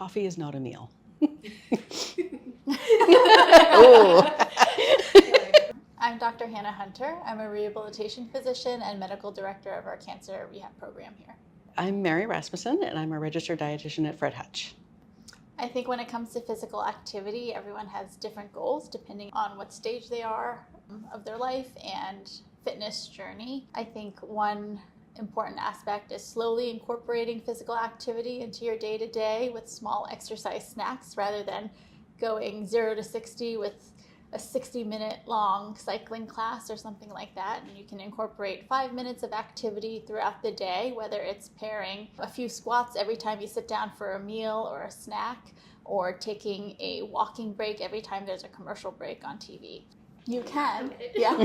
coffee is not a meal. Oh. I'm Dr. Hanna Hunter. I'm a rehabilitation physician and medical director of our cancer rehab program here. I'm Mary Rasmussen, and I'm a registered dietitian at Hutch. I think when it comes to physical activity, everyone has different goals depending on what stage they are of their life and fitness journey. I think one important aspect is slowly incorporating physical activity into your day-to-day with small exercise snacks rather than going 0 to 60 with a 60-minute long cycling class or something like that. And you can incorporate 5 minutes of activity throughout the day, whether it's pairing a few squats every time you sit down for a meal or a snack, or taking a walking break every time there's a commercial break on TV. You can, yeah.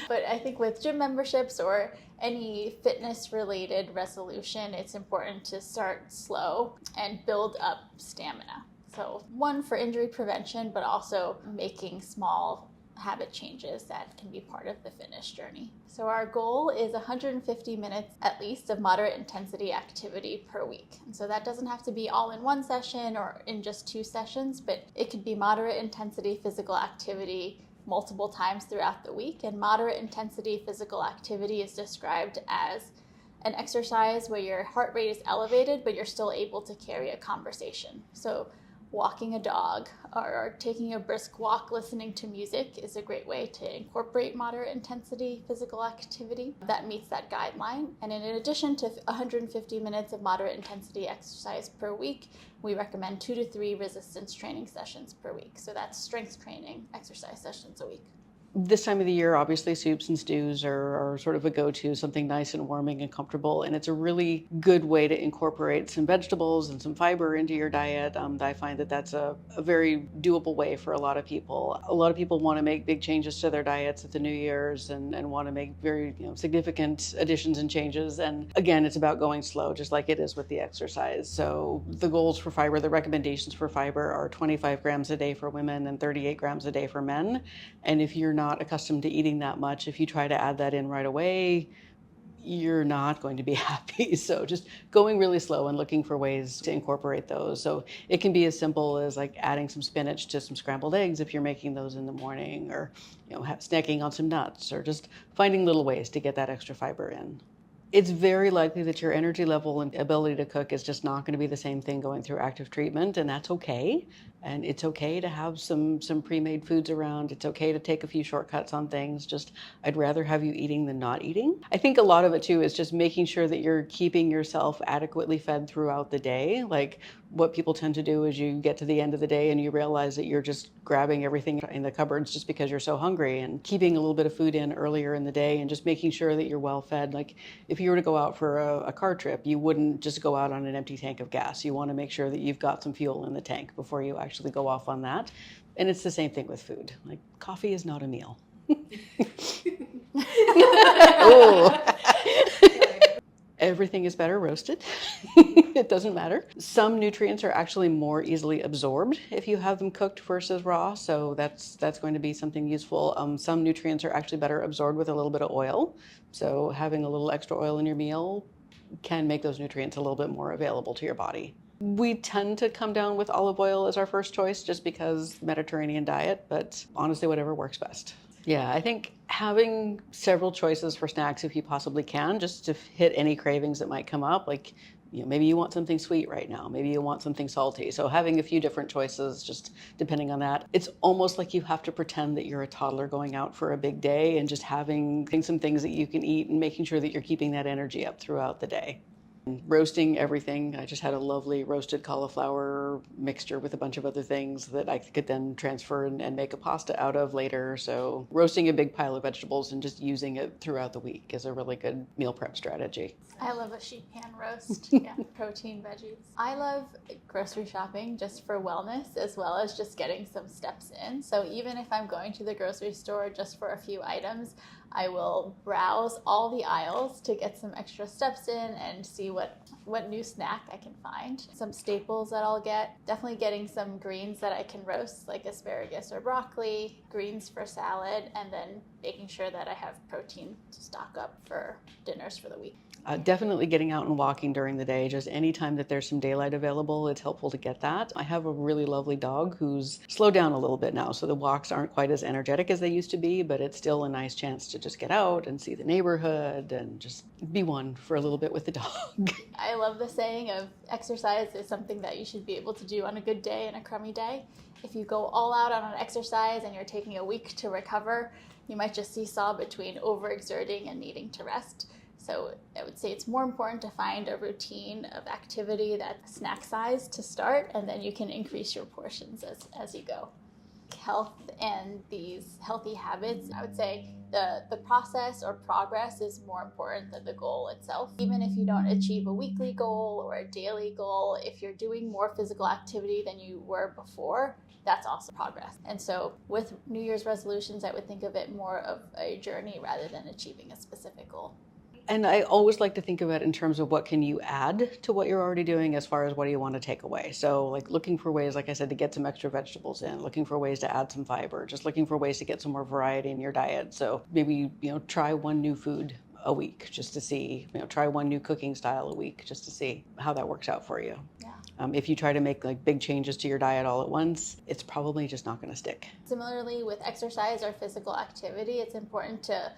But I think with gym memberships or any fitness-related resolution, it's important to start slow and build up stamina. So one, for injury prevention, but also making small habit changes that can be part of the fitness journey. So our goal is 150 minutes at least of moderate intensity activity per week. And so that doesn't have to be all in one session or in just 2 sessions, but it could be moderate intensity physical activity multiple times throughout the week. And moderate intensity physical activity is described as an exercise where your heart rate is elevated, but you're still able to carry a conversation. So walking a dog or taking a brisk walk listening to music is a great way to incorporate moderate intensity physical activity that meets that guideline. And in addition to 150 minutes of moderate intensity exercise per week, we recommend 2 to 3 resistance training sessions per week. So that's strength training exercise sessions a week. This time of the year, obviously, soups and stews are sort of a go-to, something nice and warming and comfortable. And it's a really good way to incorporate some vegetables and some fiber into your diet. I find that that's a very doable way for a lot of people. A lot of people want to make big changes to their diets at the New Year's and want to make very significant additions and changes. And again, it's about going slow, just like it is with the exercise. So the goals for fiber, the recommendations for fiber are 25 grams a day for women and 38 grams a day for men. And if you're not accustomed to eating that much, if you try to add that in right away, you're not going to be happy. So just going really slow and looking for ways to incorporate those. So it can be as simple as like adding some spinach to some scrambled eggs if you're making those in the morning, or snacking on some nuts, or just finding little ways to get that extra fiber in. It's very likely that your energy level and ability to cook is just not going to be the same thing going through active treatment, and that's okay. And it's okay to have some pre-made foods around. It's okay to take a few shortcuts on things. Just, I'd rather have you eating than not eating. I think a lot of it too is just making sure that you're keeping yourself adequately fed throughout the day. Like what people tend to do is you get to the end of the day and you realize that you're just grabbing everything in the cupboards just because you're so hungry, and keeping a little bit of food in earlier in the day and just making sure that you're well fed. Like if you were to go out for a car trip, you wouldn't just go out on an empty tank of gas. You want to make sure that you've got some fuel in the tank before you actually go off on that. And it's the same thing with food. Like coffee is not a meal. Oh. Everything is better roasted. It doesn't matter. Some nutrients are actually more easily absorbed if you have them cooked versus raw, so that's going to be something useful. Some nutrients are actually better absorbed with a little bit of oil, so having a little extra oil in your meal can make those nutrients a little bit more available to your body. We tend to come down with olive oil as our first choice just because Mediterranean diet, but honestly, whatever works best. Yeah, I think having several choices for snacks if you possibly can, just to hit any cravings that might come up. Like, maybe you want something sweet right now, maybe you want something salty. So having a few different choices, just depending on that. It's almost like you have to pretend that you're a toddler going out for a big day and just having some things that you can eat and making sure that you're keeping that energy up throughout the day. Roasting everything. I just had a lovely roasted cauliflower mixture with a bunch of other things that I could then transfer and make a pasta out of later. So roasting a big pile of vegetables and just using it throughout the week is a really good meal prep strategy. I love a sheet pan roast. Yeah, protein veggies. I love grocery shopping just for wellness as well as just getting some steps in. So even if I'm going to the grocery store just for a few items, I will browse all the aisles to get some extra steps in and see what new snack I can find. Some staples that I'll get. Definitely getting some greens that I can roast, like asparagus or broccoli, greens for salad, and then making sure that I have protein to stock up for dinners for the week. Definitely getting out and walking during the day. Just anytime that there's some daylight available, it's helpful to get that. I have a really lovely dog who's slowed down a little bit now, so the walks aren't quite as energetic as they used to be, but it's still a nice chance to just get out and see the neighborhood and just be one for a little bit with the dog. I love the saying of exercise is something that you should be able to do on a good day and a crummy day. If you go all out on an exercise and you're taking a week to recover, you might just seesaw between overexerting and needing to rest. So I would say it's more important to find a routine of activity that's snack size to start, and then you can increase your portions as you go. Health and these healthy habits, I would say the process or progress is more important than the goal itself. Even if you don't achieve a weekly goal or a daily goal, if you're doing more physical activity than you were before, that's also progress. And so with New Year's resolutions, I would think of it more of a journey rather than achieving a specific goal. And I always like to think of it in terms of what can you add to what you're already doing as far as what do you want to take away. So like looking for ways, like I said, to get some extra vegetables in, looking for ways to add some fiber, just looking for ways to get some more variety in your diet. So maybe, try one new food a week just to see, try one new cooking style a week just to see how that works out for you. Yeah. If you try to make like big changes to your diet all at once, it's probably just not going to stick. Similarly with exercise or physical activity, it's important to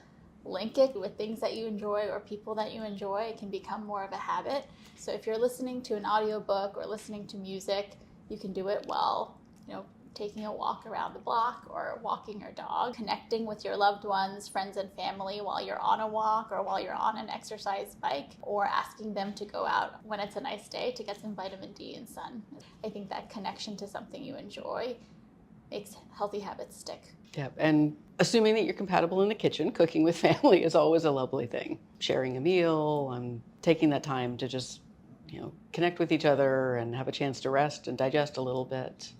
link it with things that you enjoy or people that you enjoy. It can become more of a habit. So if you're listening to an audiobook or listening to music, you can do it while, taking a walk around the block or walking your dog, connecting with your loved ones, friends and family while you're on a walk or while you're on an exercise bike, or asking them to go out when it's a nice day to get some vitamin D and sun. I think that connection to something you enjoy makes healthy habits stick. Yeah, and assuming that you're compatible in the kitchen, cooking with family is always a lovely thing. Sharing a meal and taking that time to just, connect with each other and have a chance to rest and digest a little bit.